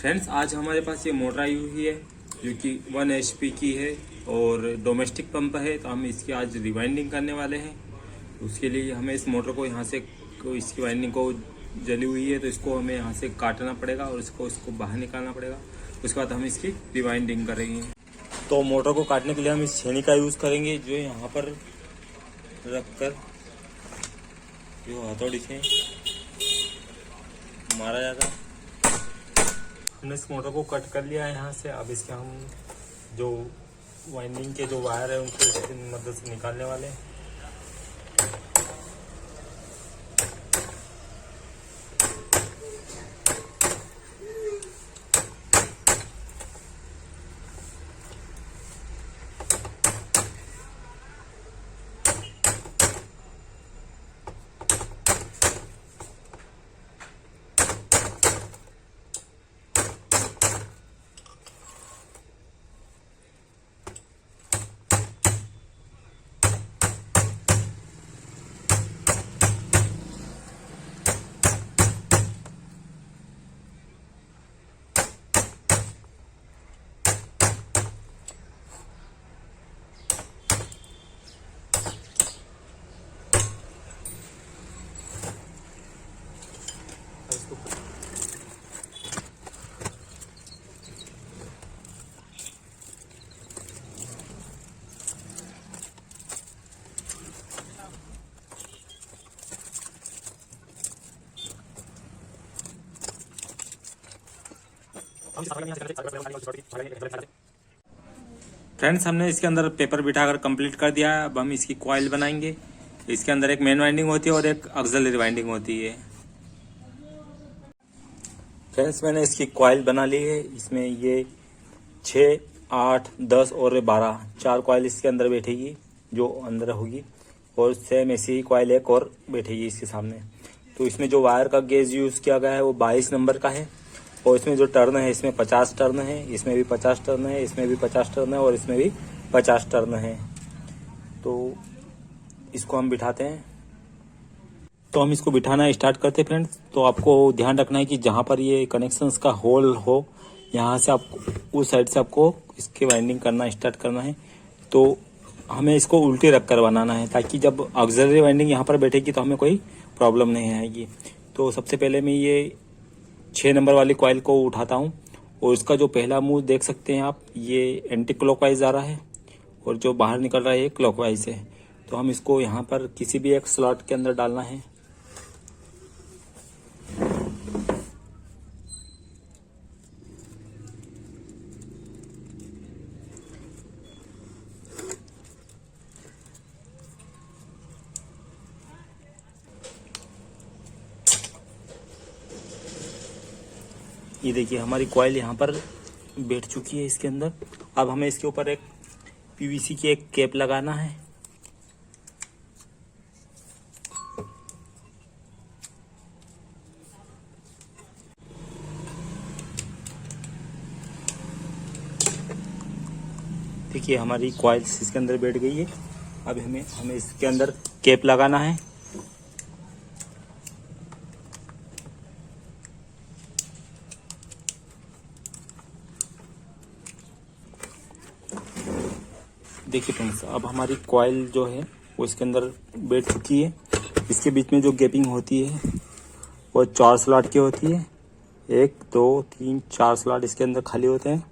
Friends, आज हमारे पास ये मोटर आई हुई है जो कि 1 HP की है और डोमेस्टिक पंप है। तो हम इसकी आज रिवाइंडिंग करने वाले हैं। उसके लिए हमें इस मोटर को यहाँ से इसकी वाइंडिंग को जली हुई है तो इसको हमें यहाँ से काटना पड़ेगा और इसको बाहर निकालना पड़ेगा। उसके बाद हम इसकी रिवाइंडिंग करेंगे। तो मोटर को काटने के लिए हम इस छेनी का यूज़ करेंगे जो यहाँ पर रख कर जो हथौड़ी से मारा जाता है। हमने इस मोटर को कट कर लिया है यहाँ से। अब इसके हम जो वाइंडिंग के जो वायर है उनको इसकी मदद से निकालने वाले हैं। फ्रेंड्स, हमने इसके अंदर पेपर बिठाकर कंप्लीट कर दिया है। अब हम इसकी कॉइल बनाएंगे। इसके अंदर एक मेन वाइंडिंग होती है और एक ऑक्सिलरी वाइंडिंग होती है। फ्रेंड्स, मैंने इसकी कॉइल बना ली है। इसमें ये 6, 8, 10 और 12 4 कॉइल इसके अंदर बैठेगी जो अंदर होगी और सेम ऐसी ही कॉइल एक और बैठेगी इसके सामने। तो इसमें जो वायर का गेज यूज़ किया गया है वो 22 नंबर का है और इसमें जो टर्न है इसमें 50 टर्न है, इसमें भी 50 टर्न है, इसमें भी 50 टर्न है और इसमें भी 50 टर्न है। तो इसको हम बिठाते हैं। तो हम इसको बिठाना स्टार्ट करते हैं फ्रेंड्स। तो आपको ध्यान रखना है कि जहाँ पर ये कनेक्शंस का होल हो यहाँ से आपको उस साइड से आपको इसकी वाइंडिंग करना स्टार्ट करना है। तो हमें इसको उल्टे रख कर बनाना है ताकि जब ऑक्सिलरी वाइंडिंग यहाँ पर बैठेगी तो हमें कोई प्रॉब्लम नहीं आएगी। तो सबसे पहले मैं ये 6 नंबर वाली कॉइल को उठाता हूँ और इसका जो पहला मुंह देख सकते हैं आप, ये एंटी क्लॉकवाइज आ रहा है और जो बाहर निकल रहा है ये क्लॉकवाइज है। तो हम इसको यहाँ पर किसी भी एक स्लॉट के अंदर डालना है। ये देखिए हमारी कॉइल यहाँ पर बैठ चुकी है इसके अंदर। अब हमें इसके ऊपर एक पीवीसी की एक कैप लगाना है। देखिए हमारी कॉइल्स इसके अंदर बैठ गई है। अब हमें इसके अंदर कैप लगाना है। देखिए फ्रेंड्स, अब हमारी कॉइल जो है वो इसके अंदर बैठ चुकी है। इसके बीच में जो गैपिंग होती है वो 4 स्लॉट की होती है। 1, 2, 3, 4 स्लॉट इसके अंदर खाली होते हैं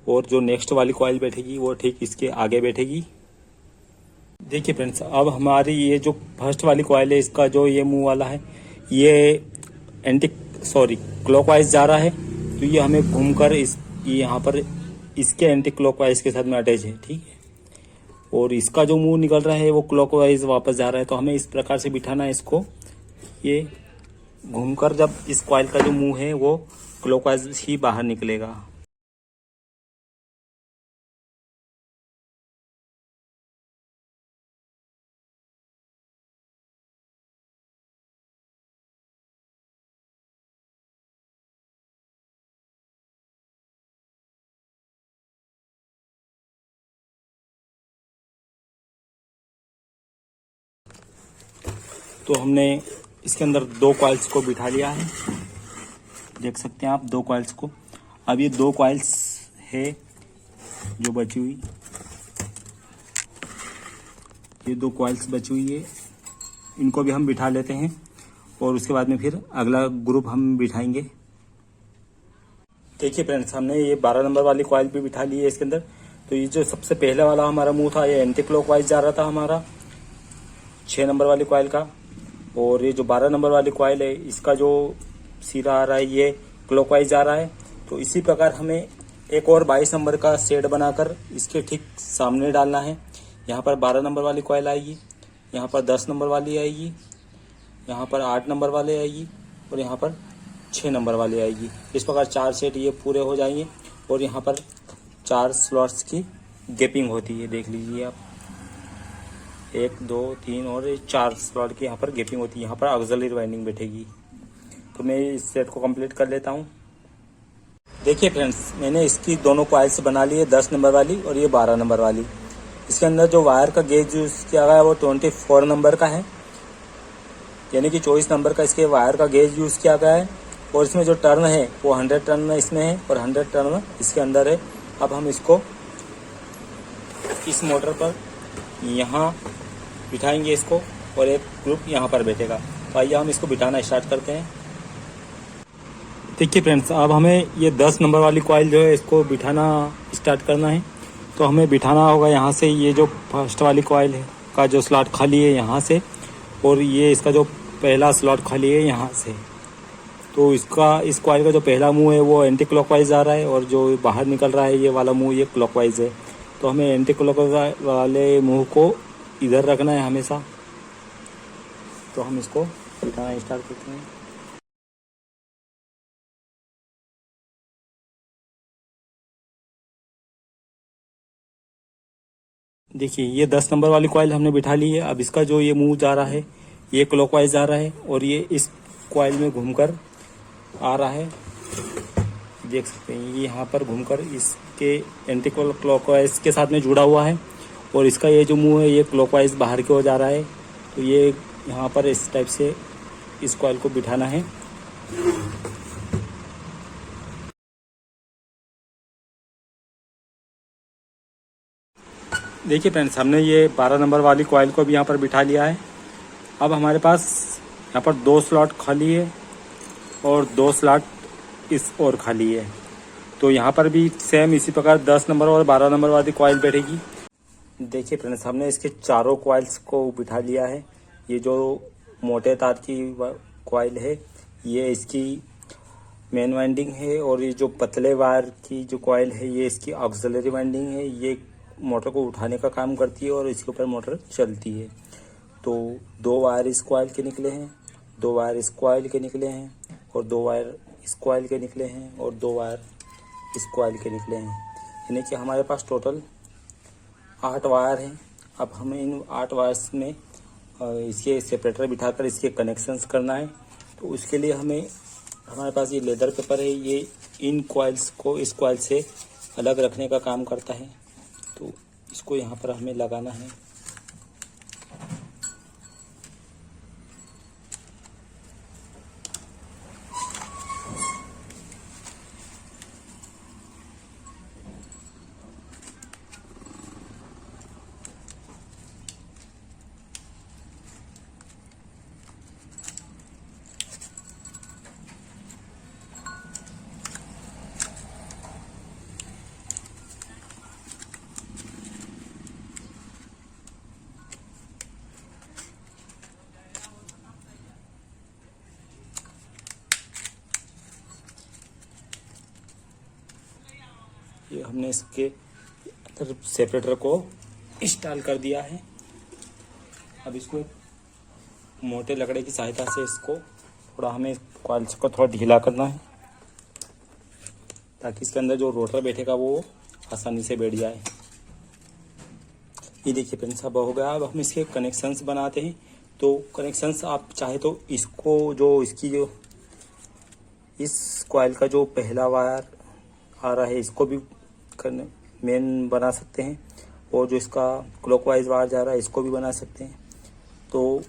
और जो नेक्स्ट वाली कॉइल बैठेगी वो ठीक इसके आगे बैठेगी। देखिए फ्रेंड्स, अब हमारी ये जो फर्स्ट वाली कॉइल है इसका जो ये मुंह वाला है ये क्लॉकवाइज जा रहा है। तो ये हमें घूमकर ये यहाँ पर इसके एंटी क्लॉकवाइज के साथ में अटैच है, ठीक है। और इसका जो मुंह निकल रहा है वो क्लॉकवाइज वापस जा रहा है। तो हमें इस प्रकार से बिठाना है इसको। ये घूमकर जब इस कॉइल का जो मुंह है वो क्लॉकवाइज ही बाहर निकलेगा। तो हमने इसके अंदर 2 कॉइल्स को बिठा लिया है। देख सकते हैं आप 2 कॉइल्स को। अब ये 2 कॉइल्स है जो बची हुई, ये 2 कॉइल्स बची हुई है, इनको भी हम बिठा लेते हैं और उसके बाद में फिर अगला ग्रुप हम बिठाएंगे। देखिए फ्रेंड्स, हमने ये 12 नंबर वाली कॉइल भी बिठा ली है इसके अंदर। तो ये जो सबसे पहले वाला हमारा मुंह था, ये एंटी क्लॉकवाइज जा रहा था हमारा 6 नंबर वाली कॉइल का, और ये जो 12 नंबर वाली कॉइल है इसका जो सिरा आ रहा है ये क्लॉकवाइज जा रहा है। तो इसी प्रकार हमें एक और 22 नंबर का शेड बनाकर इसके ठीक सामने डालना है। यहाँ पर 12 नंबर वाली कॉइल आएगी, यहाँ पर 10 नंबर वाली आएगी, यहाँ पर 8 नंबर वाले आएगी और यहाँ पर 6 नंबर वाली आएगी। इस प्रकार 4 सेट ये पूरे हो जाएंगे और यहाँ पर 4 स्लॉट्स की गैपिंग होती है, देख लीजिए आप, 1 2 3 और 4 स्लॉट की यहाँ पर गैपिंग होती है। यहाँ पर ऑक्सिलरी वाइंडिंग बैठेगी। तो मैं इस सेट को कंप्लीट कर लेता हूँ। देखिए फ्रेंड्स, मैंने इसकी दोनों कॉइल्स बना ली है, 10 नंबर वाली और ये 12 नंबर वाली। इसके अंदर जो वायर का गेज यूज किया गया है वो 24 नंबर का है, यानी कि 24 नंबर का इसके वायर का गेज यूज किया गया है। और इसमें जो टर्न है वो 100 टर्न इसमें है और 100 टर्न इसके अंदर है। अब हम इसको इस मोटर पर यहाँ बिठाएंगे इसको और एक ग्रुप यहाँ पर बैठेगा। तो आइए हम इसको बिठाना स्टार्ट करते हैं। देखिए फ्रेंड्स, अब हमें ये 10 नंबर वाली कॉइल जो है इसको बिठाना स्टार्ट करना है। तो हमें बिठाना होगा यहाँ से, ये जो फर्स्ट वाली कॉइल है का जो स्लॉट खाली है यहाँ से, और ये इसका जो पहला स्लॉट खाली है यहाँ से। तो इस कॉइल का जो पहला मुंह है वो एंटी क्लॉकवाइज आ रहा है और जो बाहर निकल रहा है ये वाला मुंह ये क्लॉकवाइज है। तो हमें एंटी क्लॉकवाइज वाले मुंह को इधर रखना है हमेशा। तो हम इसको बिठाना स्टार्ट करते हैं। देखिए, ये 10 नंबर वाली कॉइल हमने बिठा ली है। अब इसका जो ये मुंह जा रहा है ये क्लॉकवाइज जा रहा है और ये इस कॉइल में घूमकर आ रहा है, देख सकते हैं। ये यहाँ पर घूमकर इसके एंटी क्लॉकवाइज के साथ में जुड़ा हुआ है और इसका ये जो मुंह है ये क्लॉकवाइज बाहर की ओर जा रहा है। तो ये यहाँ पर इस टाइप से इस कॉइल को बिठाना है। देखिए फ्रेंड्स, हमने ये 12 नंबर वाली कॉइल को भी यहाँ पर बिठा लिया है। अब हमारे पास यहाँ पर 2 स्लॉट खाली है और 2 स्लॉट इस और खाली है। तो यहाँ पर भी सेम इसी प्रकार 10 नंबर और 12 नंबर वाली कॉइल बैठेगी। देखिए फ्रेंड्स, हमने इसके चारों कॉइल्स को बिठा लिया है। ये जो मोटे तार की कॉइल है ये इसकी मेन वाइंडिंग है और ये जो पतले वायर की जो कॉइल है ये इसकी ऑक्सिलरी वाइंडिंग है। ये मोटर को उठाने का काम करती है और इसके ऊपर मोटर चलती है। तो 2 वायर इस कॉइल के निकले हैं, 2 वायर इस कॉइल के निकले हैं और 2 वायर इस कॉइल के निकले हैं और 2 वायर इस कॉइल के निकले हैं। यानी कि हमारे पास टोटल 8 वायर हैं। अब हमें इन 8 वायर्स में इसके सेपरेटर बिठाकर इसके कनेक्शंस करना है। तो उसके लिए हमारे पास ये लेदर पेपर है, ये इन कॉइल्स को इस कॉइल से अलग रखने का काम करता है। तो इसको यहाँ पर हमें लगाना है। ये हमने इसके अंदर सेपरेटर को इंस्टॉल कर दिया है। अब इसको एक मोटे लकड़े की सहायता से इसको थोड़ा हमें कॉइल्स को थोड़ा ढीला करना है ताकि इसके अंदर जो रोटर बैठेगा वो आसानी से बैठ जाए। ये देखिए फ्रेंड्स, अब हो गया। अब हम इसके कनेक्शंस बनाते हैं। तो कनेक्शंस आप चाहे तो इसको जो इस कॉइल का जो पहला वायर आ रहा है इसको भी मेन बना सकते हैं और जो इसका क्लॉकवाइज वायर जा रहा है इसको भी बना सकते हैं। तो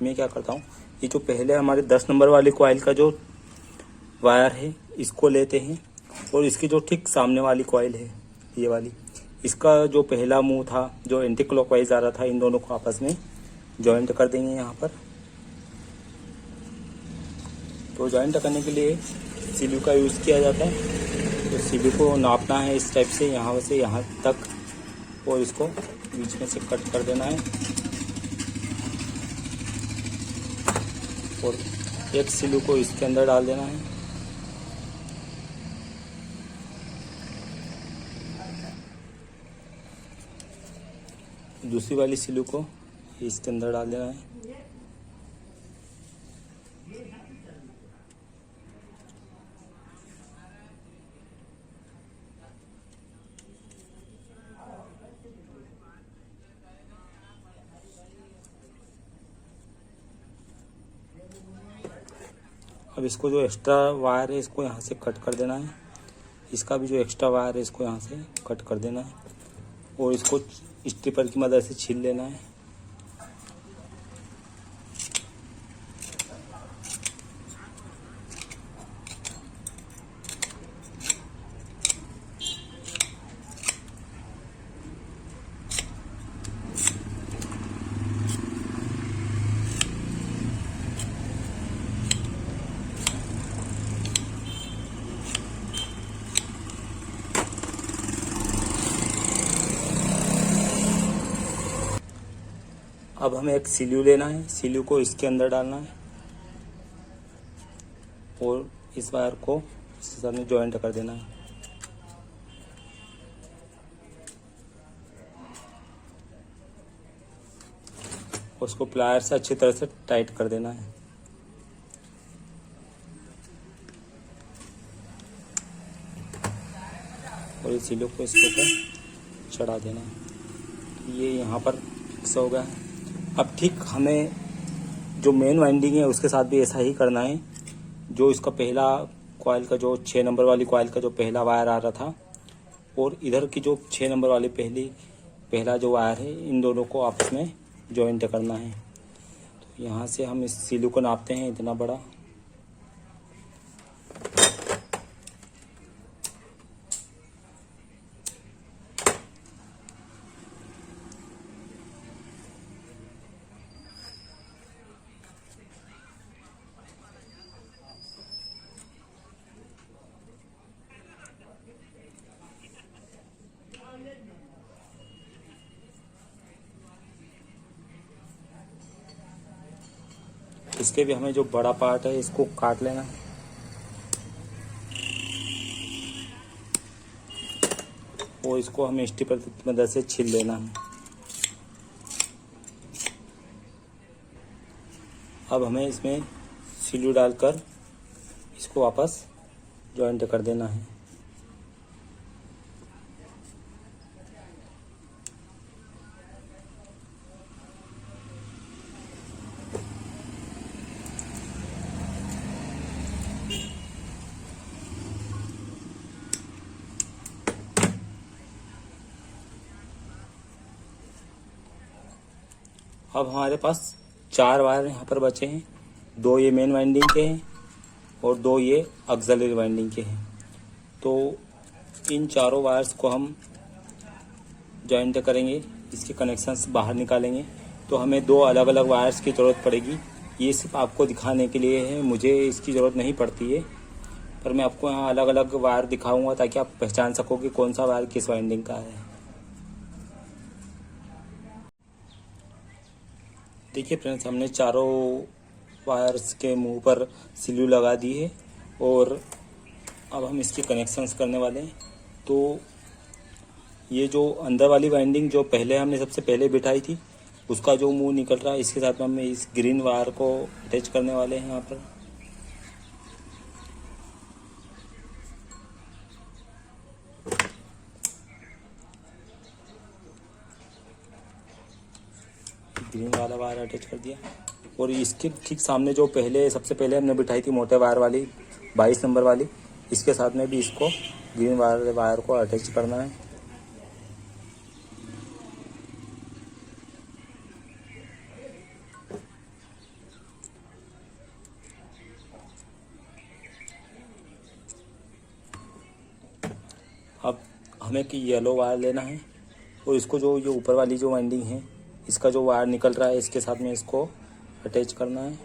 मैं क्या करता हूँ, ये जो पहले हमारे 10 नंबर वाली कॉइल का जो वायर है इसको लेते हैं और इसकी जो ठीक सामने वाली कॉइल है ये वाली, इसका जो पहला मुंह था जो एंटी क्लॉकवाइज आ रहा था, इन दोनों को आपस में जॉइंट कर देंगे यहाँ पर। तो जॉइंट करने के लिए सीलू का यूज़ किया जाता है। तो सीलू को नापना है इस टाइप से, यहाँ से यहाँ तक, और इसको बीच में से कट कर देना है। और एक सीलू को इसके अंदर डाल देना है। दूसरी वाली सीलू को इसके अंदर डाल देना है। अब इसको जो एक्स्ट्रा वायर है इसको यहाँ से कट कर देना है। इसका भी जो एक्स्ट्रा वायर है इसको यहाँ से कट कर देना है और इसको स्ट्रिपर की मदद से छील लेना है। अब हमें एक सीलू लेना है, सीलू को इसके अंदर डालना है और इस वायर को इसके साथ में जॉइंट कर देना है। उसको प्लायर से अच्छी तरह से टाइट कर देना है। और इस सीलू को इसके ऊपर चढ़ा देना है। ये यहाँ पर फिक्स हो गया है। अब ठीक हमें जो मेन वाइंडिंग है उसके साथ भी ऐसा ही करना है। जो इसका पहला कॉइल का जो 6 नंबर वाली कॉइल का जो पहला वायर आ रहा था और इधर की जो 6 नंबर वाली पहला जो वायर है, इन दोनों को आपस में जॉइंट करना है। तो यहाँ से हम इस सीलू को नापते हैं इतना बड़ा। इसके भी हमें जो बड़ा पार्ट है इसको काट लेना है और इसको हमें स्ट्रिपर की मदद से छील लेना है। अब हमें इसमें सीलू डालकर इसको वापस जॉइंट कर देना है। अब हमारे पास 4 वायर यहाँ पर बचे हैं। 2 ये मेन वाइंडिंग के हैं और 2 ये ऑक्सिलरी वाइंडिंग के हैं। तो इन चारों वायर्स को हम जॉइंट करेंगे, इसके कनेक्शंस बाहर निकालेंगे। तो हमें 2 अलग अलग वायर्स की ज़रूरत पड़ेगी। ये सिर्फ आपको दिखाने के लिए है, मुझे इसकी ज़रूरत नहीं पड़ती है, पर मैं आपको यहाँ अलग अलग वायर दिखाऊंगा ताकि आप पहचान सको कि कौन सा वायर किस वाइंडिंग का है। देखिए फ्रेंड्स, हमने चारों वायर्स के मुंह पर सीलू लगा दी है और अब हम इसके कनेक्शंस करने वाले हैं। तो ये जो अंदर वाली वाइंडिंग जो पहले हमने सबसे पहले बिठाई थी उसका जो मुंह निकल रहा है, इसके साथ में हम इस ग्रीन वायर को अटैच करने वाले हैं। यहाँ पर ग्रीन वाला वायर अटैच कर दिया और इसके ठीक सामने जो सबसे पहले हमने बिठाई थी मोटे वायर वाली 22 नंबर वाली, इसके साथ में भी इसको ग्रीन वायर को अटैच करना है। अब हमें कि येलो वायर लेना है और इसको जो ये ऊपर वाली जो वाइंडिंग है इसका जो वायर निकल रहा है इसके साथ में इसको अटैच करना है।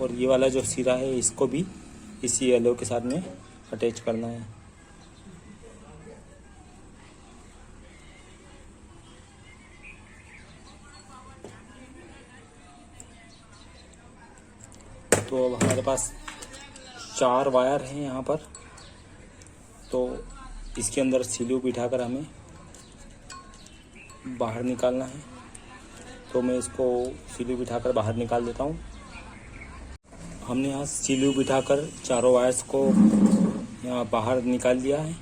और ये वाला जो सिरा है इसको भी इसी येलो के साथ में अटैच करना है। तो अब हमारे पास 4 वायर हैं यहाँ पर, तो इसके अंदर सीलू बिठाकर हमें बाहर निकालना है। तो मैं इसको सीलू बिठाकर बाहर निकाल देता हूँ। हमने यहाँ सीलू बिठाकर चारों वायर्स को यहाँ बाहर निकाल दिया है।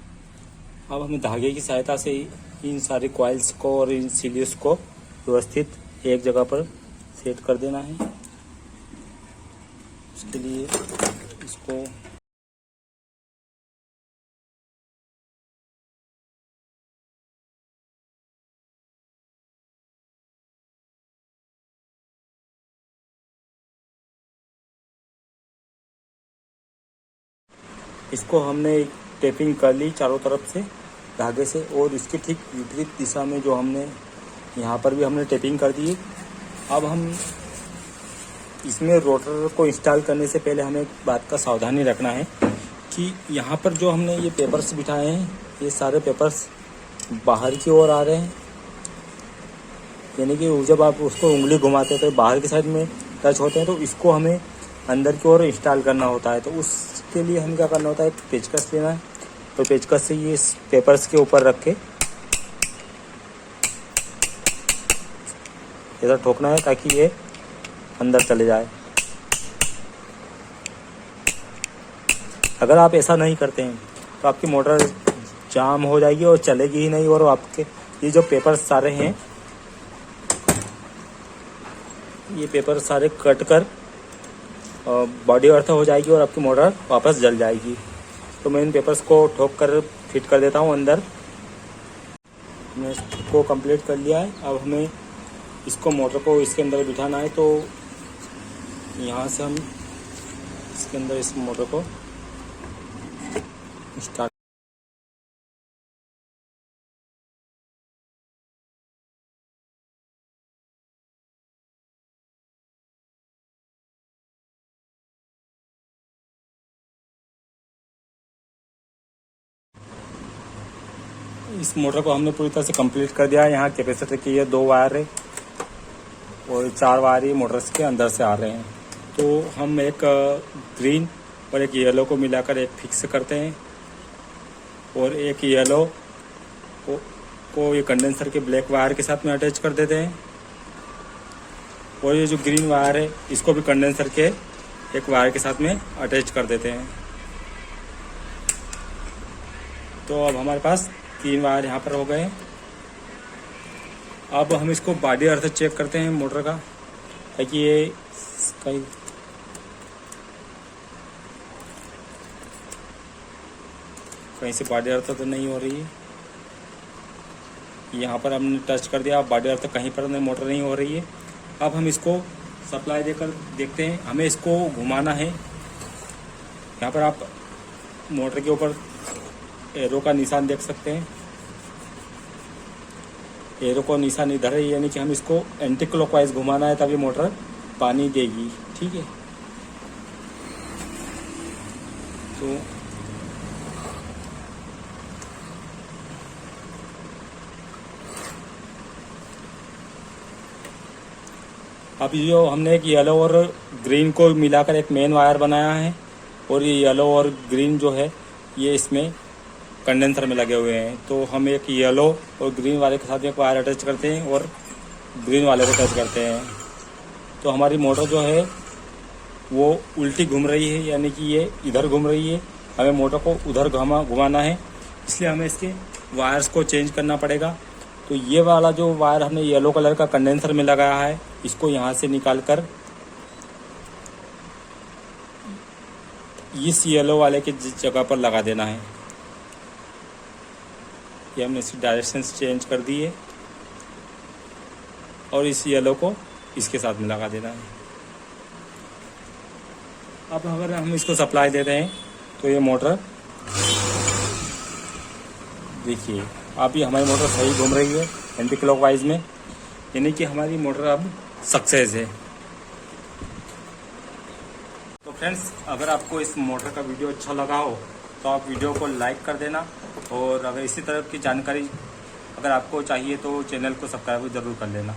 अब हमें धागे की सहायता से इन सारी कॉइल्स को और इन सीलूस को व्यवस्थित एक जगह पर सेट कर देना है। उसके लिए इसको हमने टेपिंग कर ली चारों तरफ से धागे से, और इसके ठीक विपरीत दिशा में जो हमने यहाँ पर भी हमने टेपिंग कर दी। अब हम इसमें रोटर को इंस्टॉल करने से पहले हमें एक बात का सावधानी रखना है कि यहाँ पर जो हमने ये पेपर्स बिठाए हैं ये सारे पेपर्स बाहर की ओर आ रहे हैं, यानी कि जब आप उसको उंगली घुमाते हैं तो बाहर की साइड में टच होते हैं, तो इसको हमें अंदर की ओर इंस्टॉल करना होता है। तो उसके लिए हमें क्या करना होता है, पेचकस लेना है और पेचकस से ये पेपर्स के ऊपर रख के ऐसा ठोकना है ताकि ये अंदर चले जाए। अगर आप ऐसा नहीं करते हैं तो आपकी मोटर जाम हो जाएगी और चलेगी ही नहीं, और आपके ये जो पेपर्स सारे हैं ये पेपर सारे कट कर बॉडी अर्थ हो जाएगी और आपकी मोटर वापस जल जाएगी। तो मैं इन पेपर्स को ठोक कर फिट कर देता हूँ अंदर। मैंने इसको कंप्लीट कर लिया है। अब हमें इसको मोटर को इसके अंदर बिठाना है, तो यहाँ से हम इसके अंदर इस मोटर को स्टार्ट। इस मोटर को हमने पूरी तरह से कंप्लीट कर दिया है। यहाँ कैपेसिटर की ये 2 वायर है और 4 वायर ये मोटर्स के अंदर से आ रहे हैं। तो हम एक ग्रीन और एक येलो को मिलाकर एक फिक्स करते हैं, और एक येलो को ये कंडेंसर के ब्लैक वायर के साथ में अटैच कर देते हैं, और ये जो ग्रीन वायर है इसको भी कंडेंसर के एक वायर के साथ में अटैच कर देते हैं। तो अब हमारे पास 3 वायर यहाँ पर हो गए। अब हम इसको बॉडी अर्थ चेक करते हैं मोटर का, ताकि ये कहीं से बॉडी अर्थ तो नहीं हो रही है। यहाँ पर हमने टच कर दिया, बॉडी अर्थ कहीं पर मोटर नहीं हो रही है। अब हम इसको सप्लाई देकर देखते हैं। हमें इसको घुमाना है। यहाँ पर आप मोटर के ऊपर एरो का निशान देख सकते हैं। एरो को निशान इधर है, यानी कि हम इसको एंटी क्लॉकवाइज घुमाना है तभी मोटर पानी देगी। ठीक है, तो अब जो हमने एक येलो और ग्रीन को मिलाकर एक मेन वायर बनाया है, और ये येलो और ग्रीन जो है ये इसमें कंडेंसर में लगे हुए हैं। तो हम एक येलो और ग्रीन वाले के साथ एक वायर अटैच करते हैं और ग्रीन वाले को टच करते हैं। तो हमारी मोटर जो है वो उल्टी घूम रही है, यानी कि ये इधर घूम रही है। हमें मोटर को उधर घुमाना है, इसलिए हमें इसके वायर्स को चेंज करना पड़ेगा। तो ये वाला जो वायर हमने येलो कलर का कंडेंसर में लगाया है, इसको यहाँ से निकाल कर इस येलो वाले की जगह पर लगा देना है। ये हमने इसकी डायरेक्शन चेंज कर दी है। और इस येलो को इसके साथ में लगा देना है। अब अगर हम इसको सप्लाई देते हैं तो ये मोटर देखिए, आप ये हमारी मोटर सही घूम रही है एंटी क्लॉकवाइज में, यानी कि हमारी मोटर अब सक्सेस है। तो फ्रेंड्स, अगर आपको इस मोटर का वीडियो अच्छा लगा हो तो आप वीडियो को लाइक कर देना, और अगर इसी तरह की जानकारी अगर आपको चाहिए तो चैनल को सब्सक्राइब ज़रूर कर लेना।